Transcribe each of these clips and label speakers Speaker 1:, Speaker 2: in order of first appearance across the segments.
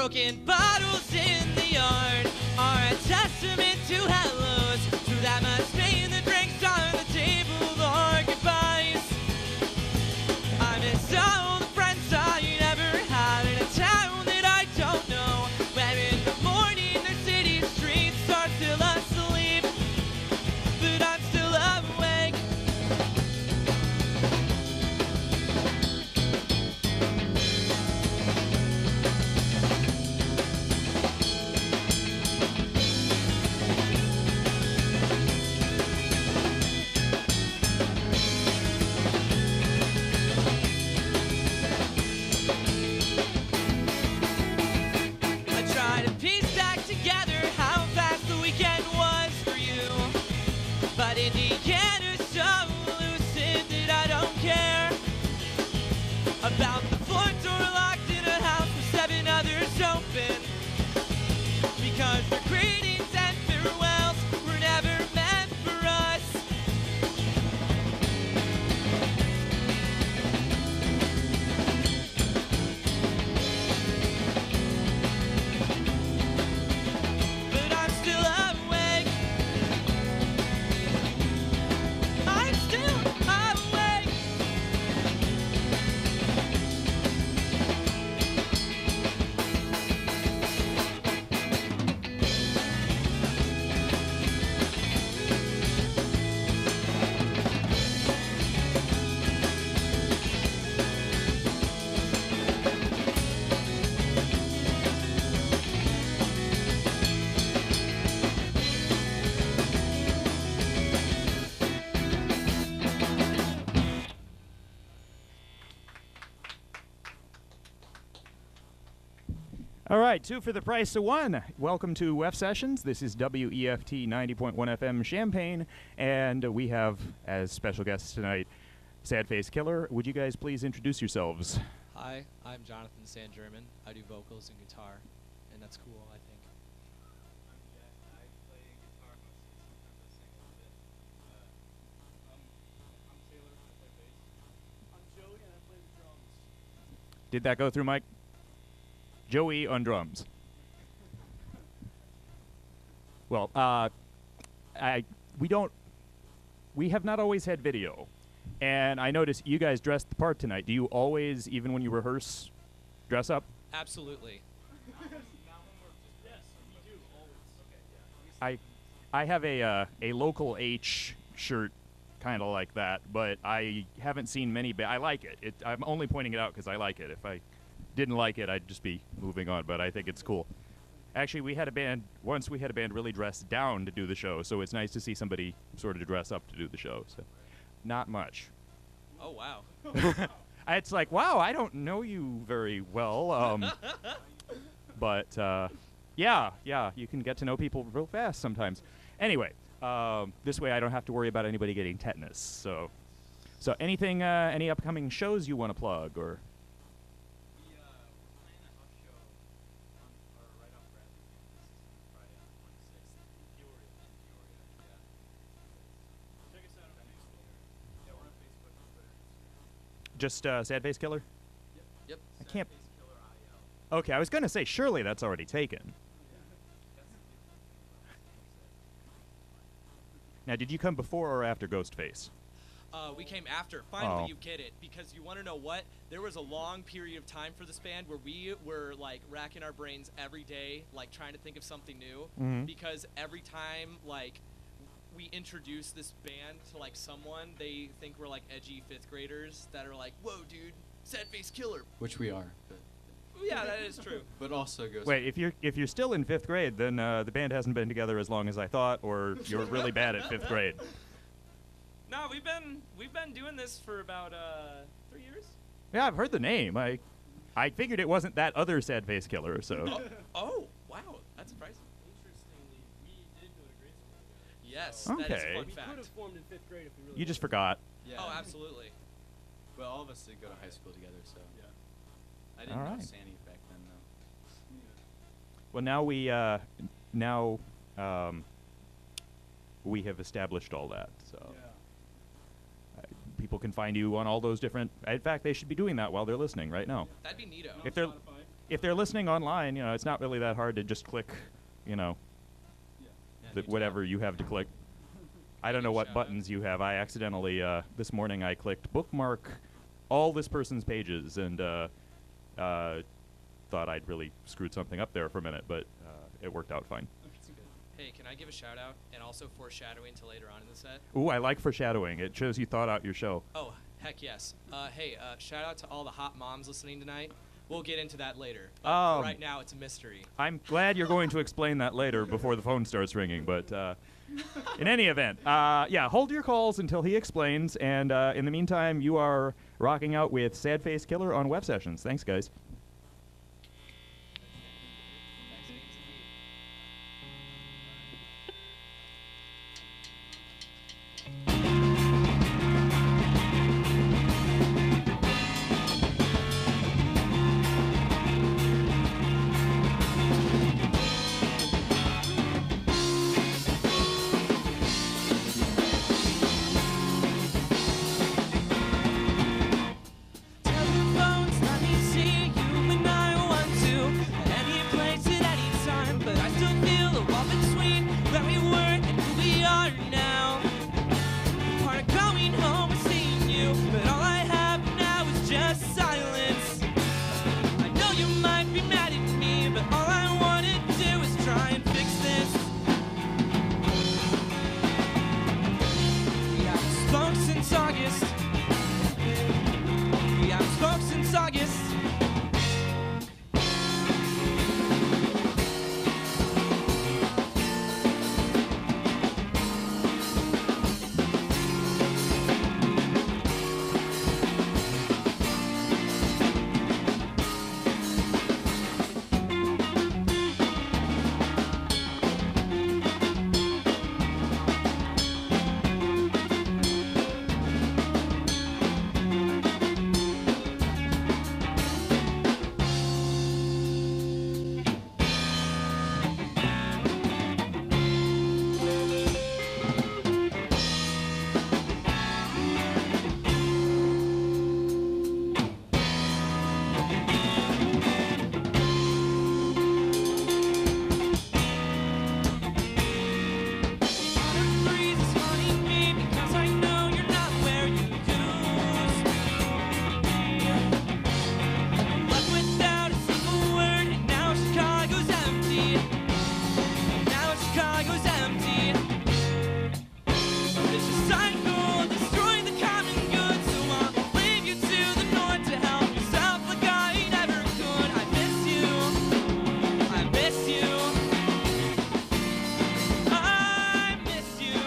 Speaker 1: Broken bottles in the yard are a testament to hellos, to that much pain the drinks on the table or goodbyes. I miss all the friends I never had in a town that I don't know, where in the morning their city streets are still asleep, but I'm still awake. I try to piece back together how fast the weekend was for you, but in the end it's so lucid that I don't care about the floor door locked in a house with 7 others open, because the greetings and farewells were never meant for us. But I'm still awake. I'm still awake.
Speaker 2: All right, 2 for the price of 1. Welcome to WEFT Sessions. This is WEFT 90.1 FM Champaign, and we have as special guests tonight Sadface Killer. Would you guys please introduce yourselves?
Speaker 3: Hi, I'm Jonathan San German. I do vocals and guitar, and that's cool, I think.
Speaker 4: I'm Jack. I play guitar mostly. Sometimes I sing a little bit. I'm Taylor. I play bass. I'm Joey, and I play the drums.
Speaker 2: Did that go through, Mike? Joey on drums. Well, we have not always had video, and I noticed you guys dressed the part tonight. Do you always, even when you rehearse, dress up?
Speaker 3: Absolutely.
Speaker 4: Yes, we do always.
Speaker 2: I have a local H shirt, kind of like that, but I haven't seen many. I like it. I'm only pointing it out because I like it. If I didn't like it, I'd just be moving on, but I think it's cool. Actually, we had a band really dressed down to do the show, so it's nice to see somebody sort of dress up to do the show. So, not much.
Speaker 3: Oh, wow.
Speaker 2: It's like, wow, I don't know you very well, but yeah, you can get to know people real fast sometimes. Anyway, this way I don't have to worry about anybody getting tetanus. So anything, any upcoming shows you want to plug, or?
Speaker 4: We're playing a house show right off Bradley campus this Friday on the 26th. Peoria, yeah. Check us out on Facebook. Yeah, we're on Facebook, Twitter, Instagram.
Speaker 2: Just Sadface Killer?
Speaker 3: Yep.
Speaker 2: I can't.
Speaker 4: Sadface Killer IL.
Speaker 2: Okay, I was gonna say surely that's already taken.
Speaker 4: That's the beautiful thing about it.
Speaker 2: Now, did you come before or after Ghostface?
Speaker 3: We came after. Finally,
Speaker 2: Oh.
Speaker 3: you get it. Because you want to know what? There was a long period of time for this band where we were, like, racking our brains every day, like, trying to think of something new.
Speaker 2: Mhm.
Speaker 3: Because every time, like, we introduce this band to, like, someone, they think we're, like, edgy 5th graders that are like, whoa, dude, Sadface Killer.
Speaker 5: Which we are,
Speaker 3: Yeah, that is true.
Speaker 5: but also goes.
Speaker 2: Wait, if you're still in 5th grade, then the band hasn't been together as long as I thought, or you're really bad at 5th grade.
Speaker 3: No, we've been doing this for about 3 years.
Speaker 2: Yeah, I've heard the name. I figured it wasn't that other Sadface Killer. So
Speaker 3: Oh, wow, that's surprising.
Speaker 4: Interestingly, we did go to grade school together.
Speaker 3: Yes,
Speaker 4: So
Speaker 3: that is a
Speaker 2: Okay.
Speaker 3: fun
Speaker 4: we could have
Speaker 3: fact.
Speaker 4: formed in 5th grade if we really
Speaker 2: you just
Speaker 4: wanted.
Speaker 2: forgot.
Speaker 5: Yeah.
Speaker 3: Oh, absolutely.
Speaker 5: But all of us did go to high school together, so.
Speaker 4: Yeah.
Speaker 5: I didn't
Speaker 2: All
Speaker 5: know
Speaker 2: right.
Speaker 5: Sandy back then, though.
Speaker 2: Well, now we have established all that. So people can find you on all those different. In fact, they should be doing that while they're listening right now.
Speaker 3: That'd be neato.
Speaker 2: If they're
Speaker 4: Spotify.
Speaker 2: if they're listening online, it's not really that hard to just click, whatever you have to click. I don't know what buttons you have. I accidentally, this morning I clicked bookmark all this person's pages and thought I'd really screwed something up there for a minute, but it worked out fine.
Speaker 3: Hey, can I give a shout out and also foreshadowing to later on in the set?
Speaker 2: Ooh, I like foreshadowing. It shows you thought out your show.
Speaker 3: Oh, heck yes. Hey, shout out to all the hot moms listening tonight. We'll get into that later. But for right now, it's a mystery.
Speaker 2: I'm glad you're going to explain that later before the phone starts ringing, but in any event, hold your calls until he explains, and in the meantime, you are rocking out with Sadface Killer on Web Sessions. Thanks, guys.
Speaker 1: Telephones, let me see you when I want to. Any place at any time, but I still feel a wall between where we were and who we are now. Part of going home and seeing you, but all I have now is just silence. I know you might be mad at me, but all I want to do is try and fix this. We haven't spoke since August. We haven't spoke since August. Autumn breeze is haunting me because I know you're not where you used to be. Left without a single word, and now Chicago's empty. Now Chicago's empty. It's a cycle destroying the common good, so I'll leave you to the north to help yourself like I never could. I miss you. I miss you. I miss you.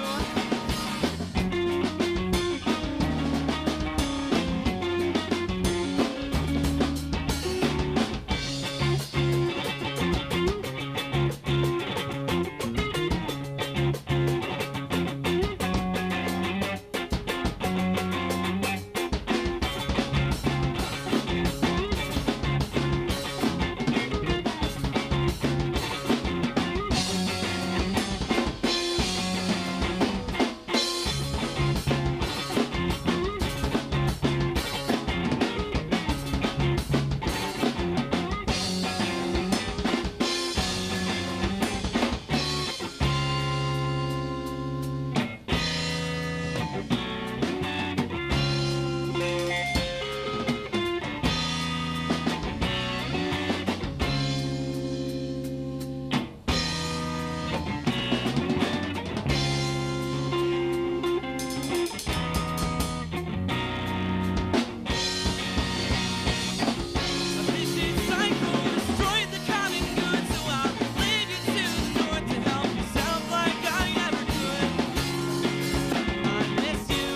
Speaker 1: A vicious cycle destroyed the common good, so I'll leave you to the north to help yourself like I never could. I miss you.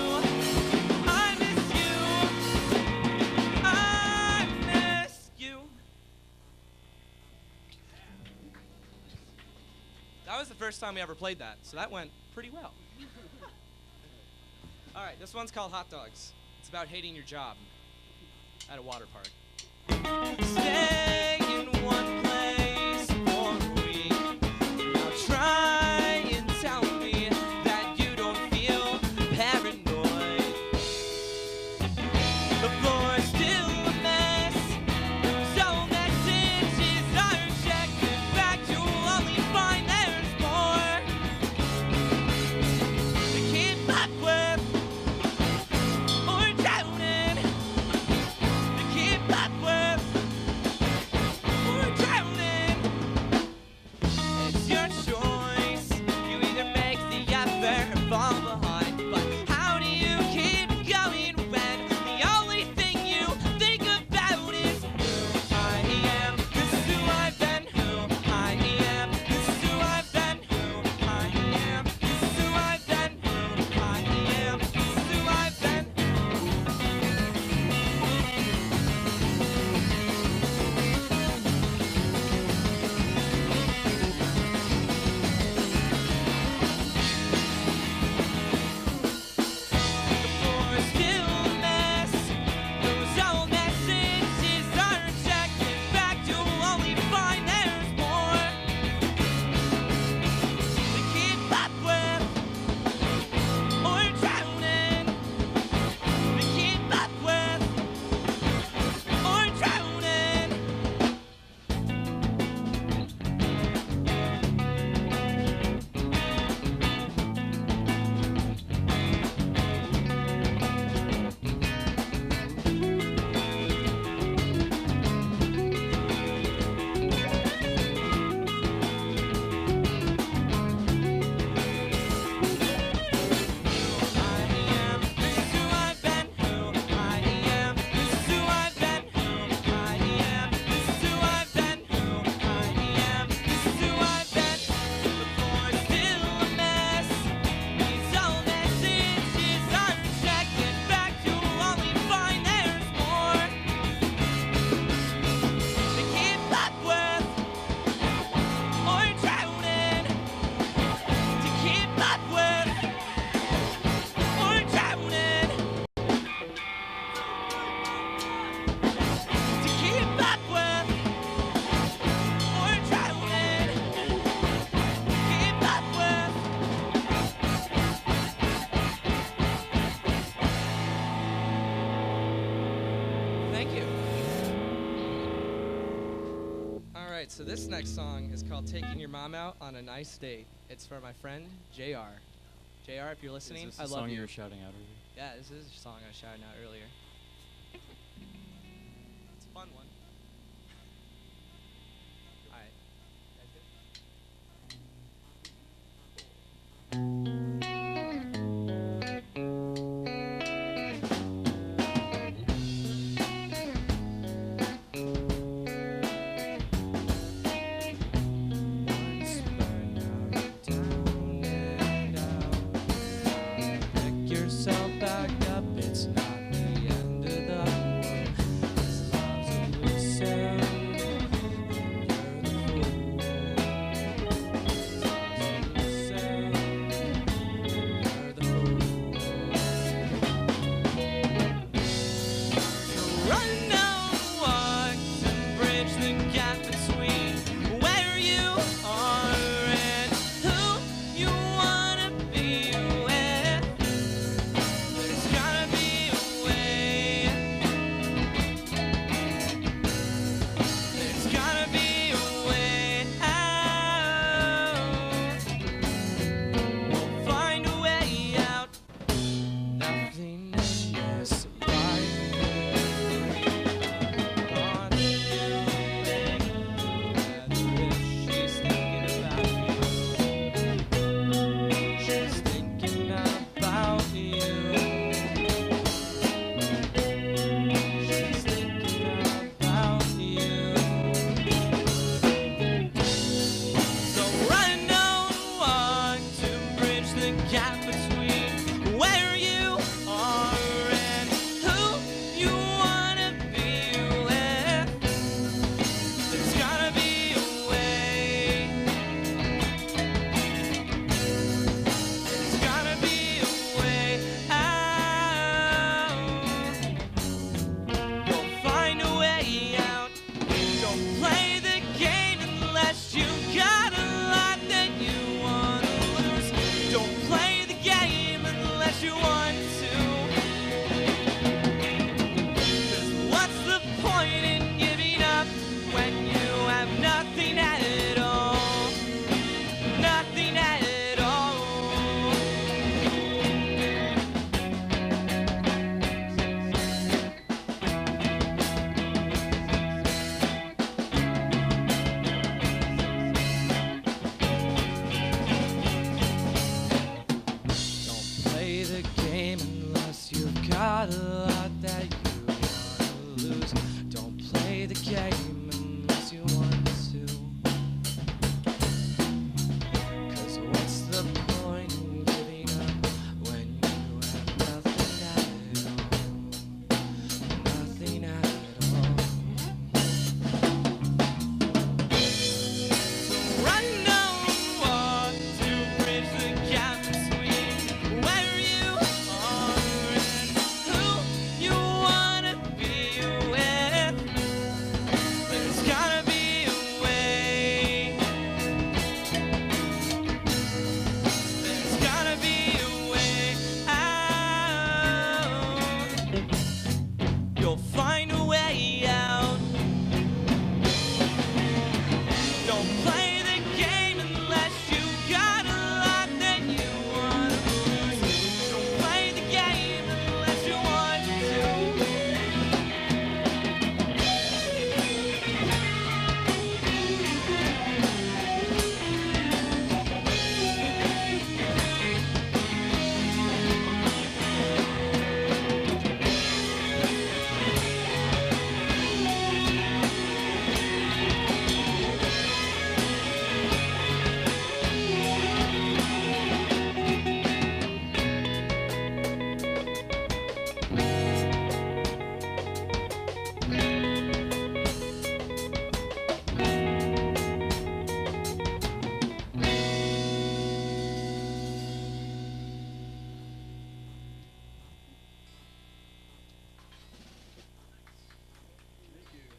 Speaker 1: I miss you. I miss you. That was the first time we ever played that, so that went pretty well. All right, this one's called Hot Dogs. It's about hating your job at a water park. Stay in one place for a week. Now try and tell me that you don't feel paranoid. The floor is still a mess. So messy
Speaker 3: right, so this next song is called Taking Your Mom Out on a Nice Date. It's for my friend, JR. JR, if you're listening,
Speaker 5: Is this
Speaker 3: I
Speaker 5: the
Speaker 3: love
Speaker 5: song
Speaker 3: you.
Speaker 5: you were shouting out earlier?
Speaker 3: Yeah, this is a song I was shouting out earlier. It's a fun one. Alright. Once burned out, down and out. Pick yourself back up, it's not the end of the world. This love's elusive, and you're the fool. This love's elusive, and you're the fool. So run now, walk to bridge the gap between where you are and who you wanna be with. There's gotta be a way. There's gotta be a way out. We'll find a way out. Nothing in this life on you, whether if she's thinking about you. She's thinking about you. She's thinking about you. So run down the walk to bridge the gap between where you are and who you wanna be with. There's gotta be a way. There's gotta be a way out. You'll find a way out. Don't play the game unless you got a lot that you wanna lose. Don't play the game unless you want to. 'Cause what's the point in giving up when you have nothing at all? Nothing at all. Don't play the game unless you've got a lot that you wanna lose. Don't play the game unless you want to. 'Cause what's the point in giving up when you have nothing at all? Nothing at all. So run down the walk to bridge the gap between where you are and who you wanna be with. There's gotta be a way. There's gotta be a way out. You'll find a way out. Don't play the game unless you got a lot that you wanna lose. Don't play the game unless you want to.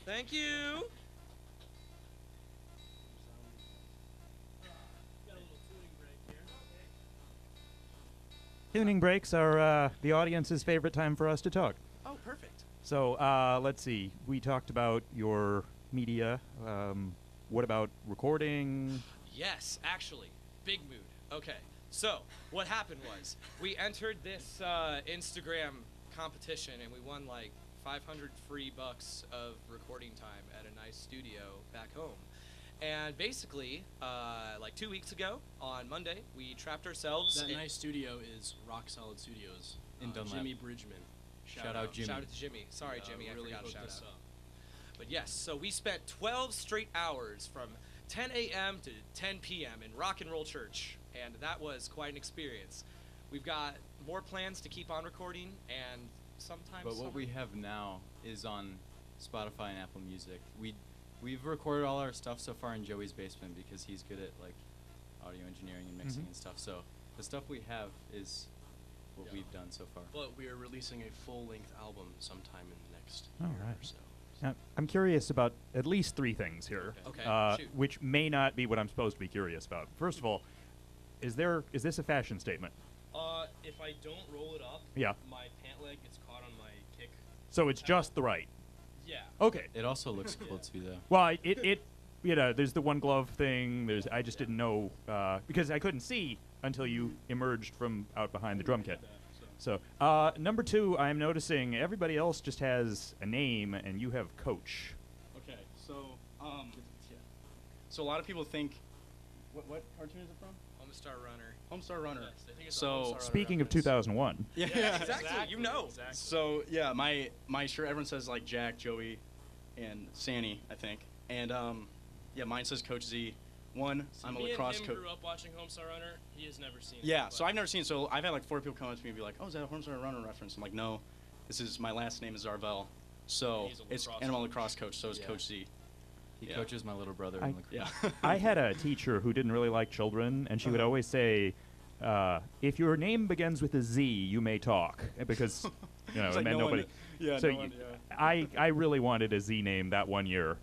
Speaker 3: Thank you.
Speaker 2: Tuning breaks are the audience's favorite time for us to talk.
Speaker 3: Oh, perfect.
Speaker 2: So let's see. We talked about your media. what about recording?
Speaker 6: Yes, actually, big mood. Okay, so what happened was we entered this Instagram competition and we won like 500 free bucks of recording time at a nice studio back home. And basically, like 2 weeks ago on Monday, we trapped ourselves.
Speaker 7: That nice studio is Rock Solid Studios.
Speaker 5: In Dunlap.
Speaker 7: Jimmy Bridgman.
Speaker 5: Shout out Jimmy.
Speaker 6: Shout out to Jimmy. Sorry, Jimmy, I
Speaker 7: really
Speaker 6: forgot to
Speaker 7: hooked
Speaker 6: shout
Speaker 7: us
Speaker 6: out.
Speaker 7: up.
Speaker 6: But yes, so we spent 12 straight hours from 10 a.m. to 10 p.m. in Rock and Roll Church, and that was quite an experience. We've got more plans to keep on recording, and sometimes.
Speaker 5: But what we have now is on Spotify and Apple Music. We've recorded all our stuff so far in Joey's basement because he's good at like audio engineering and mixing and stuff. So the stuff we have is what
Speaker 7: Yeah.
Speaker 5: we've done so far.
Speaker 7: But we are releasing a full-length album sometime in the next
Speaker 2: All
Speaker 7: year
Speaker 2: right.
Speaker 7: or so.
Speaker 2: Now, I'm curious about at least 3 things here,
Speaker 6: Okay. Shoot.
Speaker 2: which may not be what I'm supposed to be curious about. First of all, is this a fashion statement?
Speaker 8: If I don't roll it up,
Speaker 2: Yeah.
Speaker 8: my pant leg gets caught on my kick.
Speaker 2: So it's just the right.
Speaker 8: Yeah.
Speaker 2: Okay.
Speaker 5: It also looks cool too, though.
Speaker 2: Well, it you know, there's the one glove thing. I just didn't know because I couldn't see until you emerged from out behind the drum kit. So number 2, I'm noticing everybody else just has a name, and you have Coach.
Speaker 9: Okay, so so a lot of people think, what cartoon is it from?
Speaker 6: Homestar Runner.
Speaker 9: Homestar Runner.
Speaker 8: Yes, I think it's a
Speaker 9: So
Speaker 8: Homestar Runner
Speaker 2: Speaking of
Speaker 8: reference.
Speaker 2: 2001,
Speaker 9: yeah,
Speaker 6: Exactly, you know.
Speaker 8: Exactly.
Speaker 9: So yeah, my shirt, everyone says like Jack, Joey, and Sanny, I think, and yeah, mine says Coach Z. I'm a
Speaker 8: Me
Speaker 9: lacrosse
Speaker 8: and him
Speaker 9: coach.
Speaker 8: grew up watching Homestar Runner. He has never seen it.
Speaker 9: Yeah,
Speaker 8: but
Speaker 9: so I've never seen it. So I've had like 4 people come up to me and be like, "Oh, is that a Homestar Runner reference?" I'm like, "No, this is my last name is Zarvell, so
Speaker 8: He's a
Speaker 9: it's
Speaker 8: lacrosse
Speaker 9: and I'm a
Speaker 8: coach.
Speaker 9: lacrosse coach, so it's
Speaker 5: Yeah.
Speaker 9: Coach Z."
Speaker 5: He
Speaker 9: Yeah.
Speaker 5: coaches my little brother
Speaker 2: I-
Speaker 5: in lacrosse.
Speaker 9: Yeah.
Speaker 2: I had a teacher who didn't really like children, and she would always say, "If your name begins with a Z, you may talk," because you know
Speaker 9: It's
Speaker 2: it
Speaker 9: like
Speaker 2: meant
Speaker 9: no one-
Speaker 2: nobody.
Speaker 9: yeah,
Speaker 2: so
Speaker 9: no one- yeah.
Speaker 2: I really wanted a Z name that one year.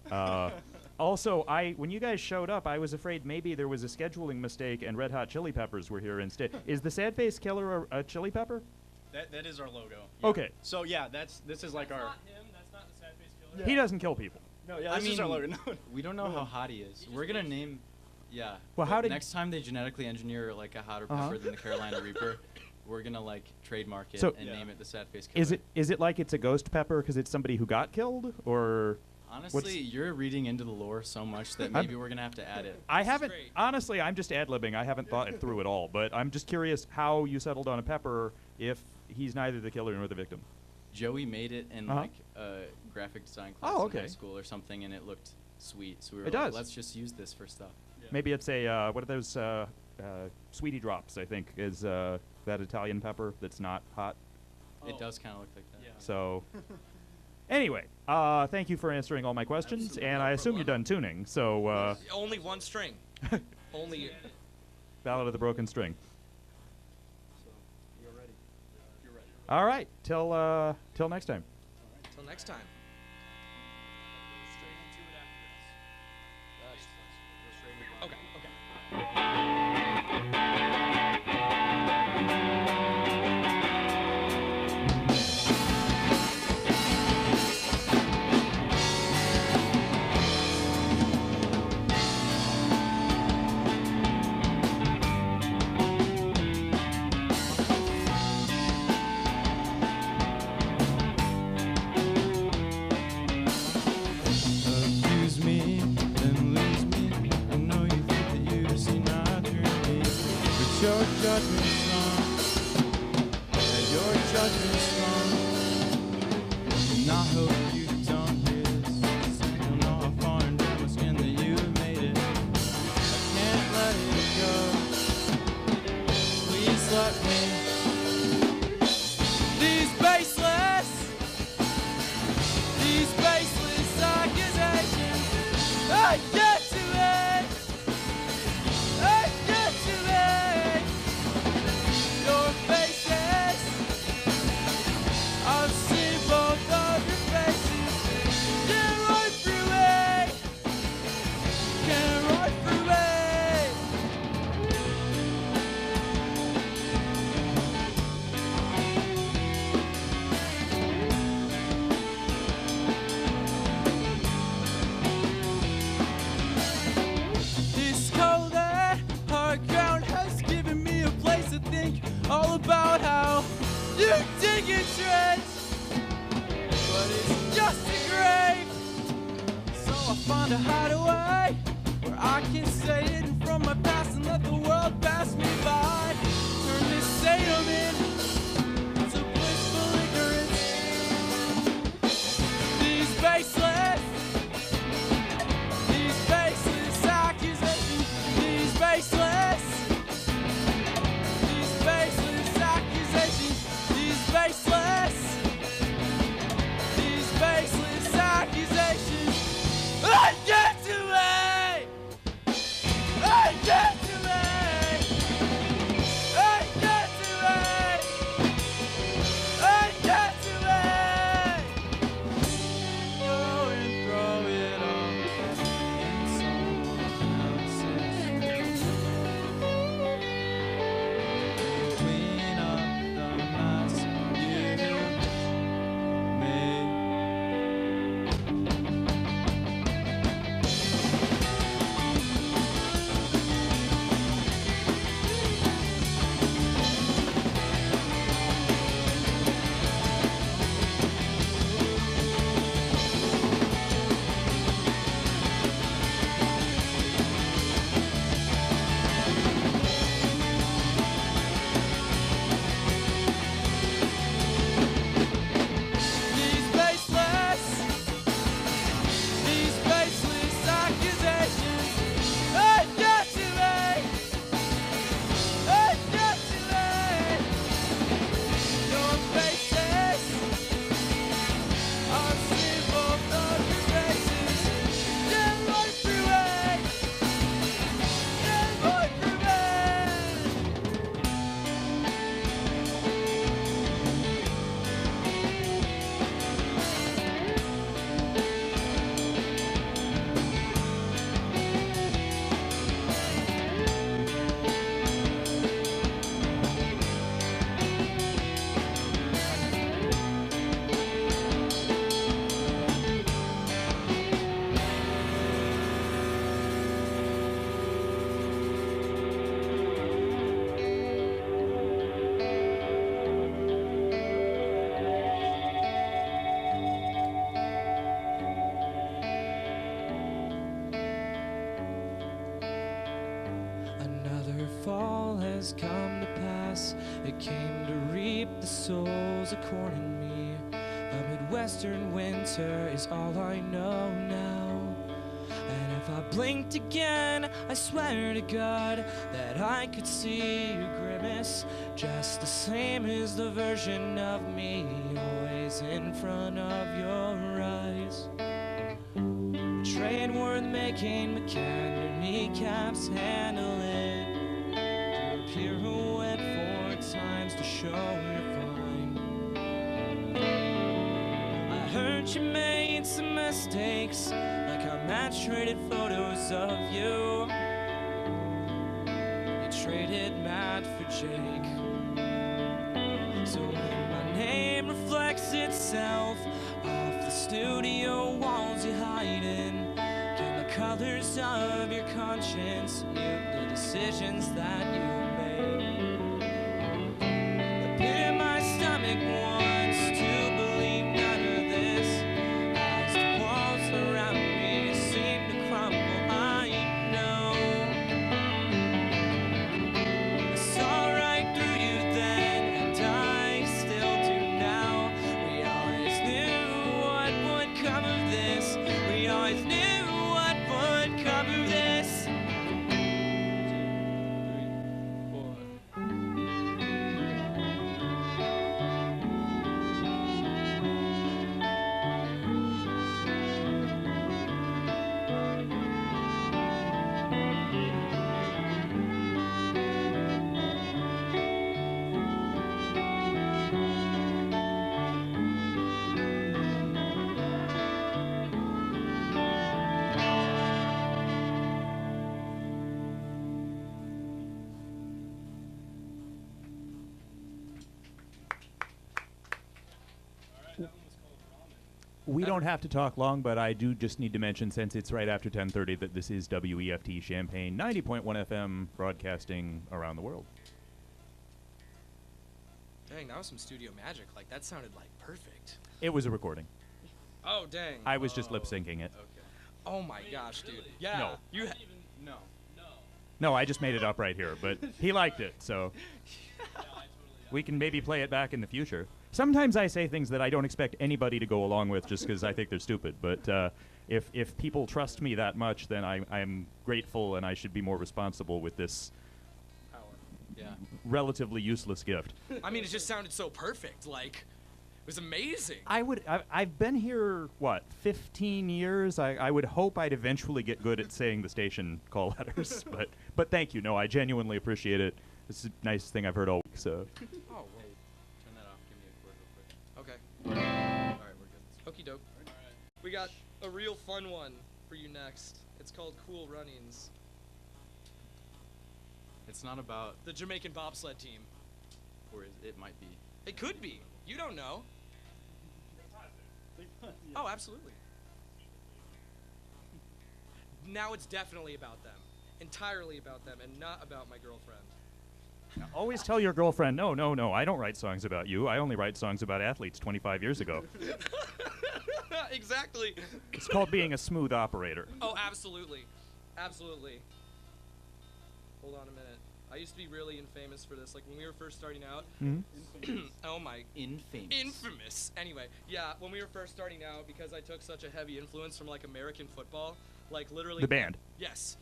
Speaker 2: Also, when you guys showed up, I was afraid maybe there was a scheduling mistake and Red Hot Chili Peppers were here instead. Is the Sadface Killer a chili pepper?
Speaker 9: That is our logo. Yeah.
Speaker 2: Okay.
Speaker 9: So yeah, this is like
Speaker 8: That's
Speaker 9: our.
Speaker 8: not him. That's not the Sadface Killer.
Speaker 2: He doesn't kill people.
Speaker 9: No, yeah,
Speaker 5: I
Speaker 9: this is our
Speaker 5: mean,
Speaker 9: logo. No,
Speaker 5: We don't know how hot he is.
Speaker 8: He
Speaker 5: We're
Speaker 8: just
Speaker 5: gonna
Speaker 8: makes it.
Speaker 5: name. Yeah.
Speaker 2: Well,
Speaker 5: but
Speaker 2: how did-
Speaker 5: next time they genetically engineer like a hotter
Speaker 2: Uh-huh.
Speaker 5: pepper than the Carolina Reaper, we're gonna like trademark it
Speaker 2: So-
Speaker 5: and
Speaker 9: Yeah.
Speaker 5: name it the Sadface Killer.
Speaker 2: Is it like it's a ghost pepper because it's somebody who got killed, or
Speaker 5: Honestly, you're reading into the lore so much that
Speaker 2: I'm-
Speaker 5: maybe we're gonna have to add it.
Speaker 2: I haven't
Speaker 6: great.
Speaker 2: honestly. I'm just ad libbing. I haven't thought it through at all. But I'm just curious how you settled on a pepper if he's neither the killer nor the victim.
Speaker 5: Joey made it in
Speaker 2: Uh-huh.
Speaker 5: like a graphic design class
Speaker 2: Oh,
Speaker 5: in
Speaker 2: okay.
Speaker 5: high school or something, and it looked sweet. So we were
Speaker 2: It
Speaker 5: like,
Speaker 2: does.
Speaker 5: let's just use this for stuff.
Speaker 2: Maybe it's a what are those sweetie drops? I think is that Italian pepper that's not hot.
Speaker 5: It does kind of look like that.
Speaker 8: Yeah.
Speaker 2: So anyway, thank you for answering all my questions,
Speaker 6: Absolutely,
Speaker 2: and
Speaker 6: no
Speaker 2: I assume you're
Speaker 6: problem.
Speaker 2: done tuning. So
Speaker 6: Only one string. Only.
Speaker 2: Ballad of the Broken String.
Speaker 9: So you're ready. You're ready.
Speaker 2: All right, till next time.
Speaker 6: Till next time.
Speaker 8: Go straight into it after this.
Speaker 6: Okay. Okay.
Speaker 3: Accuse me and lose me. I know you think that you've seen our journey, but your judgment's wrong. Yeah, your judgment's wrong. And I hope you don't hear this. I don't know how far into my skin that you've made it. I can't let it go. Please let me. These baseless. These baseless accusations, I get to it. I get to it. Your faces, I've seen both of your faces. Can't right through it. Can't right through it. all about how you dig a trench, but it's just a grave. So I find a hideaway where I can say it from my past and let the world pass me by. Turn this Satan into blissful ignorance. These baseless accusations, these baseless accusations, these baseless accusations. I get to me! I get to me! I get to me! I get to me! Go and throw it all in someone else's. Clean up the mess you made. These baseless accusations. I get to me. I get to me. Your faces are simple thunder faces. Get right through it. Get right through it. Another fall has come to pass. It came to reap the souls of corn in me. A Midwestern winter is all I know now. And if I blinked again, I swear to God that I could see your grimace, just the same as the version of me always in front of your eyes. Trade worth making, but can your kneecaps handle it? Do a pirouette 4 times to show you're fine. I heard you made some mistakes, like how Matt traded photos of you. You traded Matt for Jake. So when my name reflects itself off the studio walls you hide in, can the colors of your conscience mute the decisions that you made? The pit in my stomach wants to believe none of this, as the walls around me seem to crumble. I know I saw right through you then, and I still do now. We always knew what would come of this. We always knew what would come of this. 2, 3,
Speaker 2: We don't have to talk long, but I do just need to mention, since it's right after 10:30, that this is WEFT Champaign, 90.1 FM, broadcasting around the world.
Speaker 6: Dang, that was some studio magic. Like, that sounded like perfect.
Speaker 2: It was a recording.
Speaker 6: Oh, dang.
Speaker 2: I was just lip syncing it.
Speaker 5: Okay.
Speaker 6: Oh my gosh, dude. Yeah.
Speaker 2: No.
Speaker 6: You
Speaker 5: No.
Speaker 2: No, I just made it up right here, but he liked it, so we can maybe play it back in the future. Sometimes I say things that I don't expect anybody to go along with just because I think they're stupid, but if people trust me that much, then I'm grateful and I should be more responsible with this
Speaker 5: Yeah.
Speaker 2: relatively useless gift.
Speaker 6: I mean, it just sounded so perfect. Like, it was amazing.
Speaker 2: I've been here, 15 years? I would hope I'd eventually get good at saying the station call letters, but thank you. No, I genuinely appreciate it. This is the nicest thing I've heard all week, so.
Speaker 6: Oh, well,
Speaker 5: Turn that off. Give me a chord real quick.
Speaker 6: okay.
Speaker 5: All right, we're good.
Speaker 6: Okie doke. We got a real fun one for you next. It's called Cool Runnings.
Speaker 5: It's not about,
Speaker 6: The Jamaican bobsled team.
Speaker 5: or it might be.
Speaker 6: It could be. You don't know. Oh, absolutely. Now it's definitely about them. Entirely about them and not about my girlfriend.
Speaker 2: Always tell your girlfriend, no, I don't write songs about you. I only write songs about athletes 25 years ago.
Speaker 6: Exactly.
Speaker 2: It's called being a smooth operator.
Speaker 6: Oh, absolutely. Absolutely. Hold on a minute. I used to be really infamous for this. Like, when we were first starting out. Oh, my.
Speaker 5: Infamous.
Speaker 6: Infamous. Anyway, yeah, when we were first starting out, because I took such a heavy influence from, like, American football, like, literally.
Speaker 2: The band.
Speaker 6: Yes.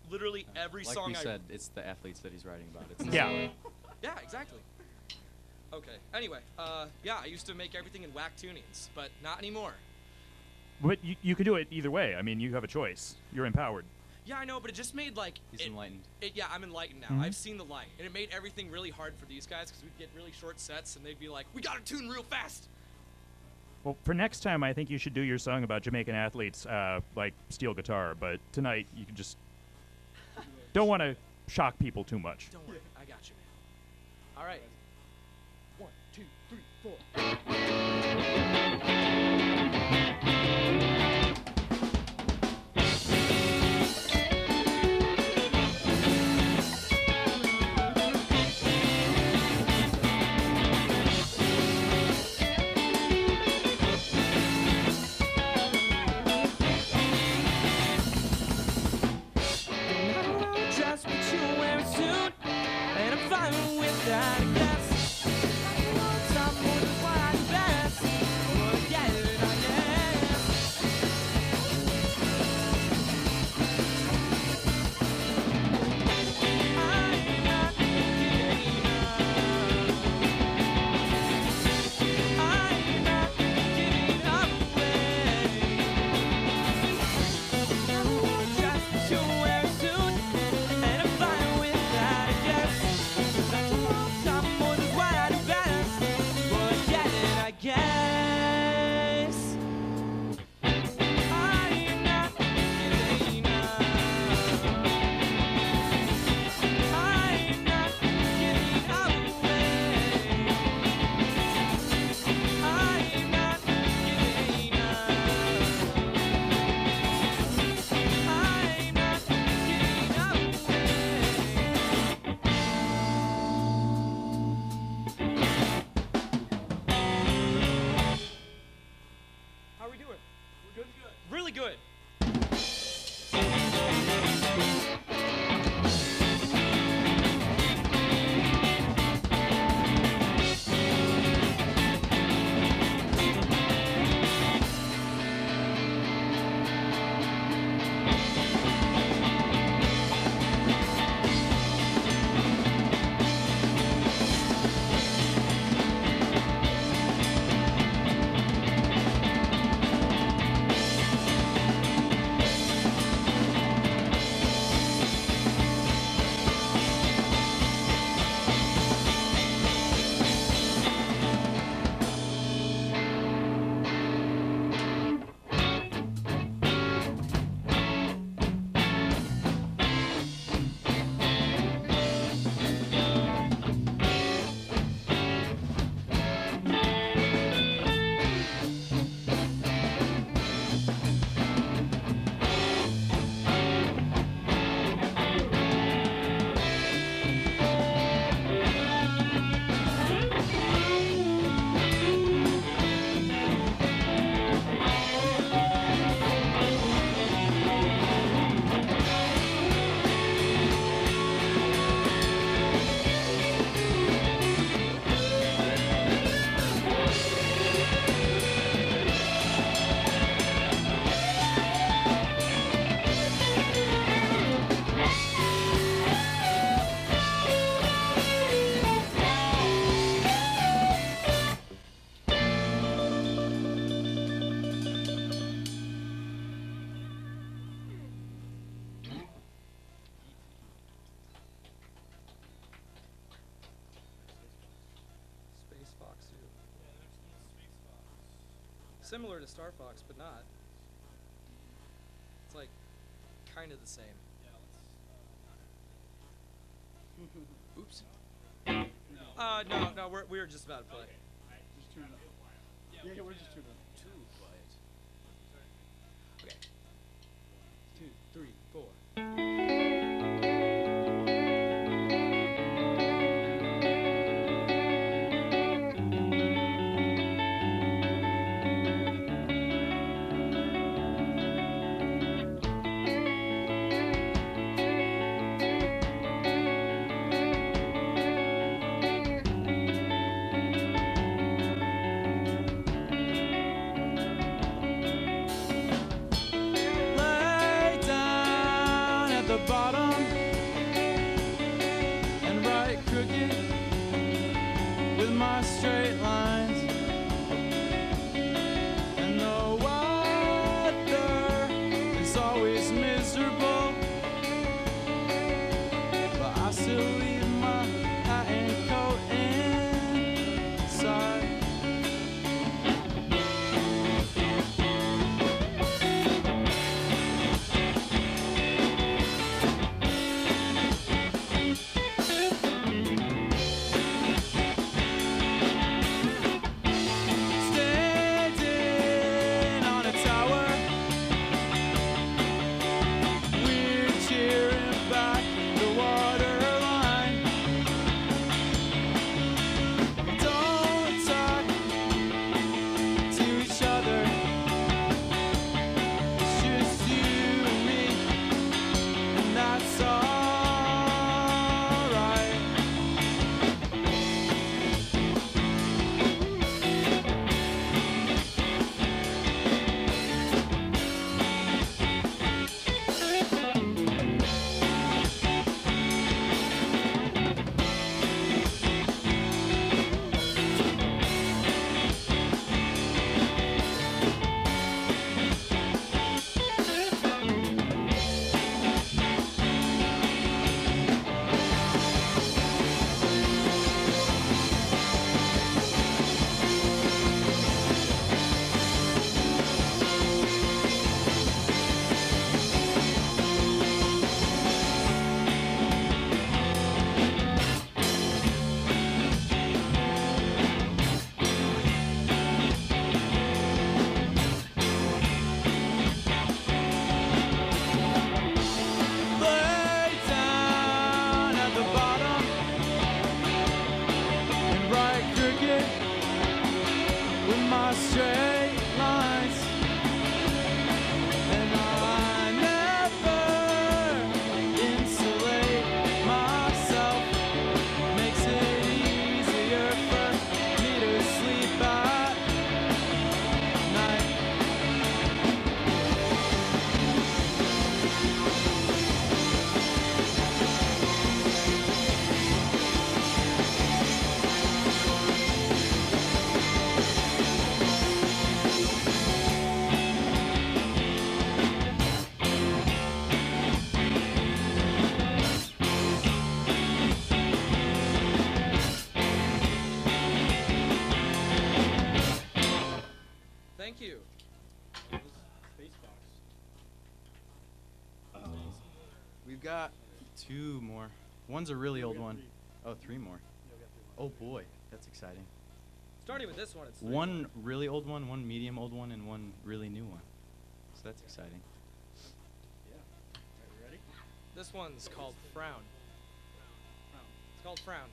Speaker 6: Literally every
Speaker 5: Like
Speaker 6: song
Speaker 5: we
Speaker 6: I.
Speaker 5: said, it's the athletes that he's writing about. It's the
Speaker 2: Yeah.
Speaker 5: story.
Speaker 6: Yeah, exactly. Okay. Anyway, yeah, I used to make everything in whack tunings, but not anymore.
Speaker 2: But you could do it either way. I mean, you have a choice. You're empowered.
Speaker 6: Yeah, I know, but it just made like.
Speaker 5: He's enlightened.
Speaker 6: Yeah, I'm enlightened now.
Speaker 2: Mhm.
Speaker 6: I've seen the light, and it made everything really hard for these guys because we'd get really short sets, and they'd be like, "We gotta tune real fast."
Speaker 2: Well, for next time, I think you should do your song about Jamaican athletes, like steel guitar. But tonight, you can just don't want to shock people too much.
Speaker 6: Don't worry, I got you. All right. 1, 2, 3, 4. Just what you wear soon, and I'm fine with that, I guess. Some more is what I do best. Forget it, I guess. I'm not giving up. I'm not giving up away. Just what you wear soon. And I'm fine with that, I guess. That's a long time more than what I do best. Forget it, I guess. I'm not giving up. I'm not giving up away. I'm not giving up. I'm not giving up How are we doing? We're good? Good. Really good. similar to Star Fox, but not. It's like kind of the same. Oops. No, we're just about to play.
Speaker 9: Just tune it up. Yeah, we're just tuning it.
Speaker 6: Too quiet. Okay. 2, 3, 4.
Speaker 3: Lay down at the bottom and write crooked with my straight lines. And the weather is always miserable, but I still leave my hat and coat inside. Standing on a tower, we're cheering back the water line. Don't talk to each other, it's just you and me, and that's alright. Lay down at the bottom and write crooked with my straight lines. And I never insulate myself. Makes it easier for me to sleep at night.
Speaker 6: Thank you.
Speaker 5: We've got 2 more. One's a really old one. Oh, 3 more. Oh boy, that's exciting.
Speaker 6: Starting with this one, it's
Speaker 5: One really old one medium old one, and one really new one. So that's exciting.
Speaker 6: This one's called Frown. It's called Frown.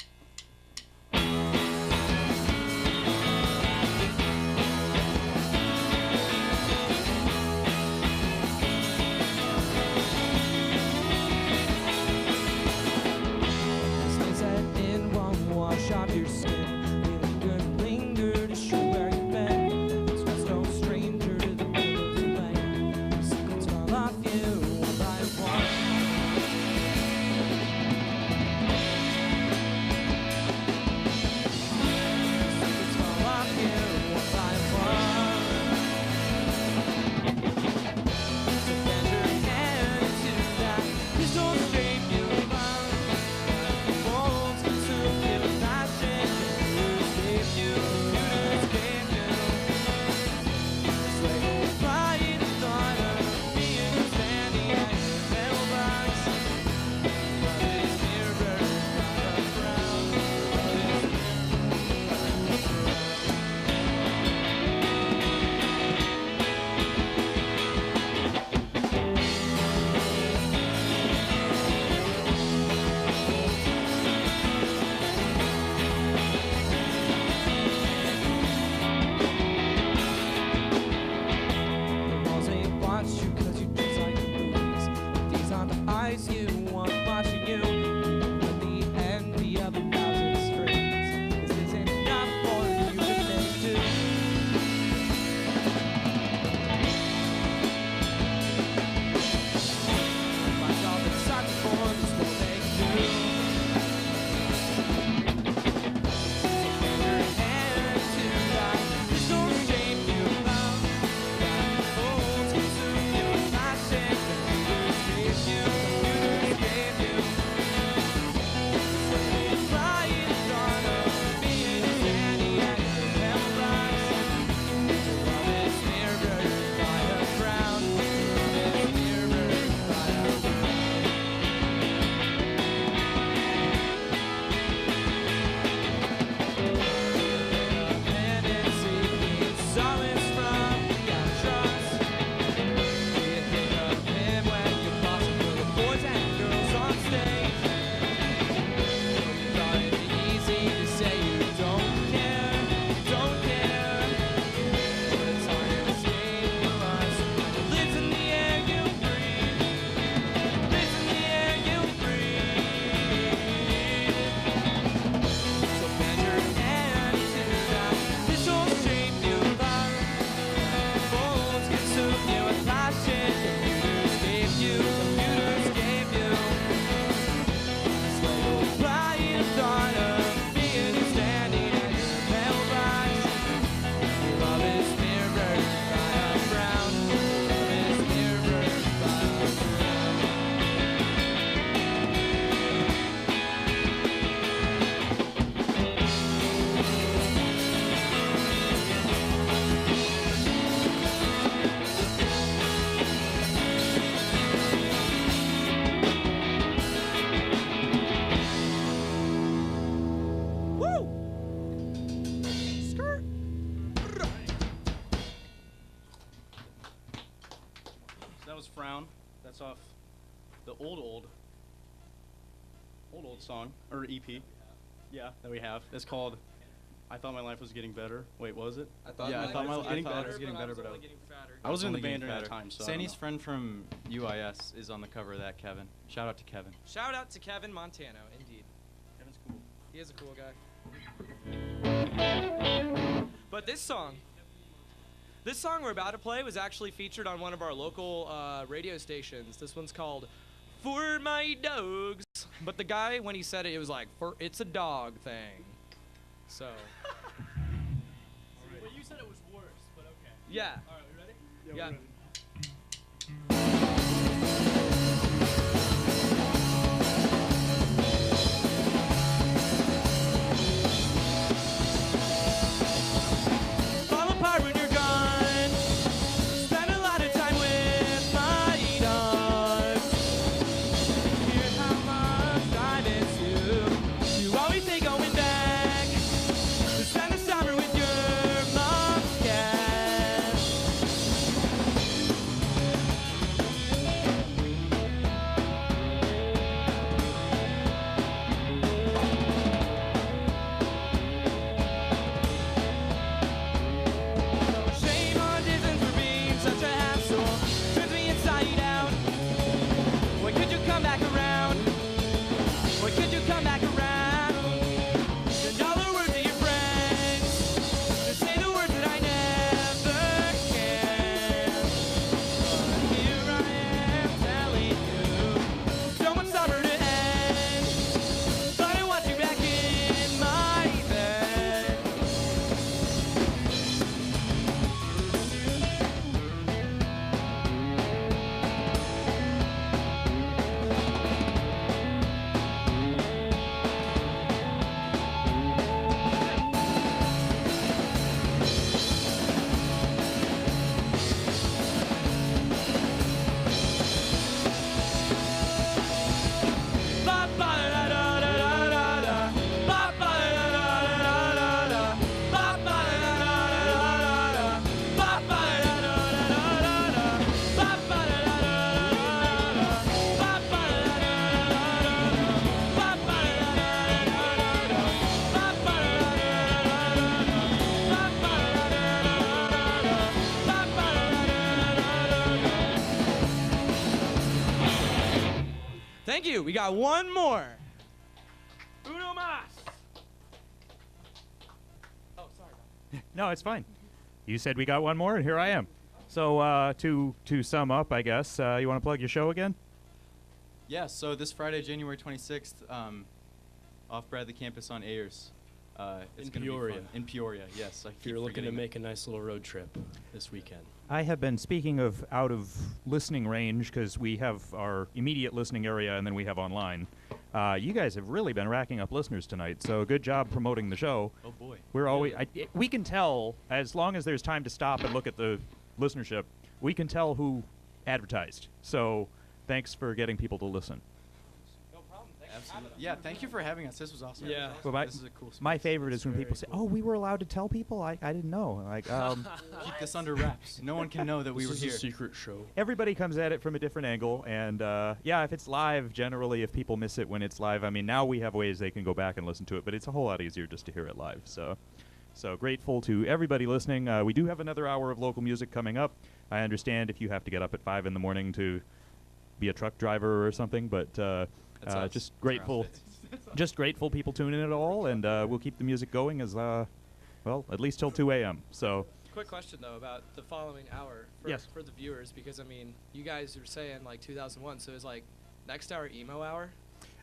Speaker 3: Stains that in won't wash off your skin. Linger to show where you've been. It's just no stranger to the pillows you lay. Secrets fall off you one by one.
Speaker 9: That's off the old song, or EP. Yeah, that we have. It's called I Thought My Life Was Getting Better. Wait, what was it?
Speaker 5: I thought
Speaker 9: Yeah,
Speaker 5: my
Speaker 9: I thought
Speaker 5: life was getting
Speaker 9: better.
Speaker 5: better.
Speaker 6: Getting better, but I was
Speaker 5: I
Speaker 6: getting fatter.
Speaker 9: I was in the
Speaker 5: only getting
Speaker 9: band during that
Speaker 5: fatter.
Speaker 9: time, so I don't
Speaker 5: Sandy's
Speaker 9: know.
Speaker 5: friend from UIS is on the cover of that, Kevin. Shout out to Kevin.
Speaker 6: Shout out to Kevin Montano, indeed.
Speaker 9: Kevin's cool.
Speaker 6: He is a cool guy. But this song we're about to play was actually featured on one of our local radio stations. This one's called For My Dogs. But the guy, when he said it, it was like, it's a dog thing. So,
Speaker 8: Well, you said it was worse, but okay.
Speaker 6: yeah.
Speaker 8: All right, we ready?
Speaker 6: Yeah. Fall apart when you're gone. Spend a lot of time with my dogs. Hear how much I miss you. You always say going back to spend the summer with your mom's cat. Shame on distance for being such a hassle. Turns me inside out. Why could you come back around? Why could you come back around? Send all the words to your friends. To say the words that I never can. But here I am telling you. Don't want summer to end. But I want you back in my bed. Ba ba da da da da da da. Ba ba da da da da da da. Ba ba da da da da da. Ba ba da da da da da. Ba ba da da da da. Ba ba da da da da. Ba ba da da da da. Ba ba da da da da. Ba ba da da da da. Ba ba da da da da. Thank you. We got one more. Uno mas. Oh, sorry.
Speaker 2: No, it's fine. You said we got one more, and here I am. So to sum up, I guess you want to plug your show again?
Speaker 5: Yeah, so this Friday, January 26th, off Bradley campus on Ayers. It's
Speaker 7: In
Speaker 5: gonna be
Speaker 7: Peoria.
Speaker 5: fun. In Peoria, yes. I
Speaker 7: If
Speaker 5: keep
Speaker 7: you're looking to
Speaker 5: forgetting that.
Speaker 7: make a nice little road trip this weekend.
Speaker 2: I have been speaking of out of listening range because we have our immediate listening area and then we have online. You guys have really been racking up listeners tonight, so good job promoting the show.
Speaker 5: Oh boy.
Speaker 2: We're always we can tell as long as there's time to stop and look at the listenership, we can tell who advertised. So thanks for getting people to listen.
Speaker 6: No problem. Thanks
Speaker 5: Absolutely. Yeah, thank you for having us. This was awesome.
Speaker 7: Yeah.
Speaker 2: Well, my-
Speaker 5: This is a cool
Speaker 2: My
Speaker 5: space.
Speaker 2: favorite is when
Speaker 7: very
Speaker 2: people say,
Speaker 7: cool.
Speaker 2: "Oh, we were allowed to tell people." I didn't know. Like
Speaker 5: Keep this under wraps. No one can know that we
Speaker 7: This
Speaker 5: were
Speaker 7: is
Speaker 5: here.
Speaker 7: a secret show.
Speaker 2: everybody comes at it from a different angle, and yeah, if it's live, generally, if people miss it when it's live, I mean, now we have ways they can go back and listen to it, but it's a whole lot easier just to hear it live. So grateful to everybody listening. We do have another hour of local music coming up. I understand if you have to get up at 5 in the morning to be a truck driver or something, but
Speaker 5: That's us.
Speaker 2: just
Speaker 5: That's our
Speaker 2: grateful,
Speaker 5: outfit.
Speaker 2: just grateful people tune in at all, and we'll keep the music going as well, at least till 2 a.m. So.
Speaker 6: Quick question though about the following hour for,
Speaker 2: Yes.
Speaker 6: for the viewers, because I mean you guys are saying like 2001, so is like next hour emo hour?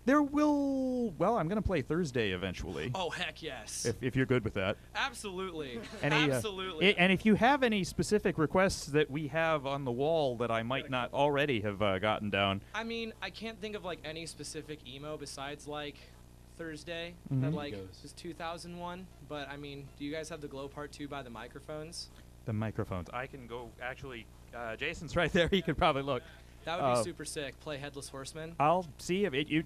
Speaker 2: There will. Well, I'm gonna play Thursday eventually.
Speaker 6: Oh heck yes,
Speaker 2: If you're good with that.
Speaker 6: absolutely,
Speaker 2: Any,
Speaker 6: absolutely.
Speaker 2: and if you have any specific requests that we have on the wall that I might not already have gotten down,
Speaker 6: I mean I can't think of like any specific emo besides like Thursday
Speaker 2: Mhm.
Speaker 6: that like
Speaker 5: Goes.
Speaker 6: is 2001. But I mean, do you guys have the Glow Part 2 by the microphones?
Speaker 2: the microphones. I can go. Actually, Jason's right there. He could probably look.
Speaker 6: That would be super sick. Play Headless Horseman.
Speaker 2: I'll see if it.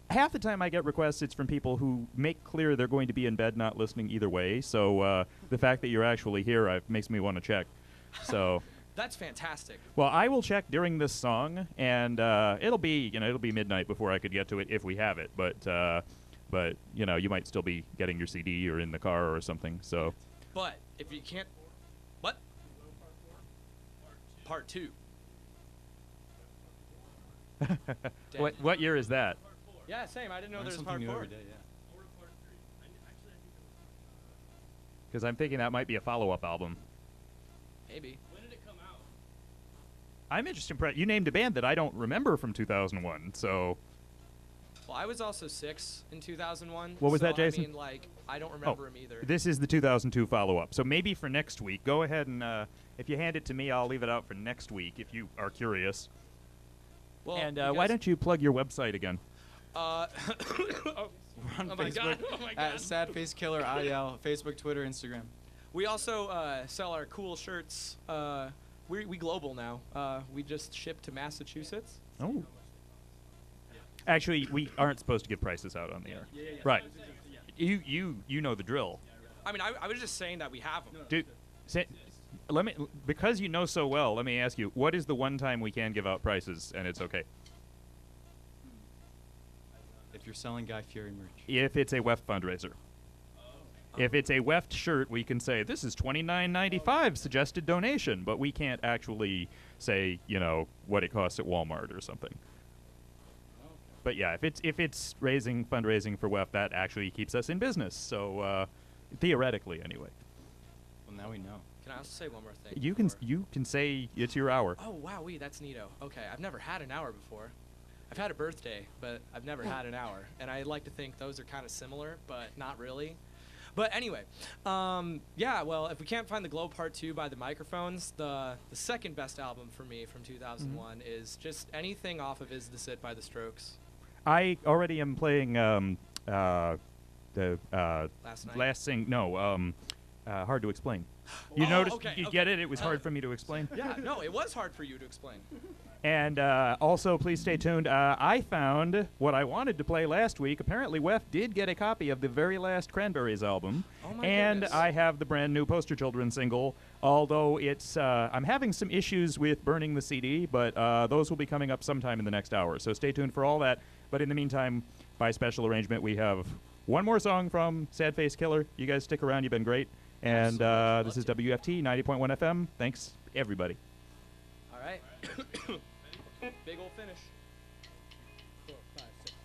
Speaker 2: Half the time I get requests, it's from people who make clear they're going to be in bed, not listening either way. So the fact that you're actually here makes me want to check. So
Speaker 6: That's fantastic.
Speaker 2: Well, I will check during this song, and it'll be midnight before I could get to it if we have it. But you might still be getting your CD or in the car or something. So
Speaker 6: But if you can't, what? Part 2.
Speaker 2: what year is that?
Speaker 6: Yeah, same. I didn't know
Speaker 5: Learn
Speaker 6: there was
Speaker 5: something
Speaker 6: part
Speaker 5: new
Speaker 6: 4.
Speaker 5: every day, yeah.
Speaker 2: Because I'm thinking that might be a follow-up album.
Speaker 6: Maybe.
Speaker 8: When did it come out?
Speaker 2: I'm interested. You named a band that I don't remember from 2001, so.
Speaker 6: Well, I was also 6 in 2001.
Speaker 2: What was
Speaker 6: so,
Speaker 2: that, Jason?
Speaker 6: I mean, like, I don't remember him either.
Speaker 2: This is the 2002 follow-up. So maybe for next week, go ahead and if you hand it to me, I'll leave it out for next week if you are curious.
Speaker 6: Well,
Speaker 2: And
Speaker 6: you
Speaker 2: why
Speaker 6: guys-
Speaker 2: don't you plug your website again?
Speaker 6: Oh,
Speaker 5: We're on
Speaker 6: oh my
Speaker 5: Facebook
Speaker 6: god! Oh my
Speaker 5: at
Speaker 6: god!
Speaker 5: Sadface Killer IL, Facebook, Twitter, Instagram.
Speaker 6: We also sell our cool shirts. We global now. We just ship to Massachusetts.
Speaker 2: Oh. Actually, we aren't supposed to give prices out on the air. Right. You know the drill.
Speaker 6: I mean, I was just saying that we have them.
Speaker 2: Dude, because you know so well, let me ask you, what is the one time we can give out prices and it's okay?
Speaker 5: If you're selling Guy Fieri merch.
Speaker 2: If it's a WEFT fundraiser. If it's a WEFT shirt, we can say, this is $29.95 suggested donation, but we can't actually say, what it costs at Walmart or something. But yeah, if it's fundraising for WEFT, that actually keeps us in business. So theoretically, anyway.
Speaker 5: Well, now we know.
Speaker 6: Can I also say one more thing?
Speaker 2: You can say it's your hour.
Speaker 6: Oh wow, that's neato. Okay, I've never had an hour before. I've had a birthday, but I've never had an hour, and I like to think those are kind of similar, but not really. But anyway, yeah. Well, if we can't find the Glow Part 2 by the Microphones, the second best album for me from 2001 is just anything off of Is This It by the Strokes.
Speaker 2: I already am playing the
Speaker 6: Last Night.
Speaker 2: last sing. No, hard to explain. You
Speaker 6: Oh,
Speaker 2: noticed?
Speaker 6: okay,
Speaker 2: You
Speaker 6: okay.
Speaker 2: get it? It was hard for me to explain.
Speaker 6: Yeah, no, it was hard for you to explain.
Speaker 2: And also, please stay tuned. I found what I wanted to play last week. Apparently, WEFT did get a copy of the very last Cranberries album.
Speaker 6: Oh my
Speaker 2: and
Speaker 6: goodness.
Speaker 2: I have the brand new Poster Children single, although it's I'm having some issues with burning the CD, but those will be coming up sometime in the next hour. So stay tuned for all that. But in the meantime, by special arrangement, we have one more song from Sadface Killer. You guys stick around. You've been great. And this is WFT 90.1 FM. Thanks, everybody.
Speaker 6: All right. Big ol' finish. 4, 5, 6.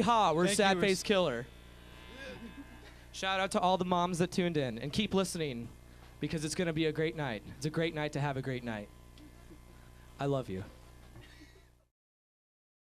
Speaker 6: ha, we're
Speaker 9: Thank you.
Speaker 6: Sadface Killer. Shout out to all the moms that tuned in, and keep listening because it's going to be a great night. It's a great night to have a great night. I love you.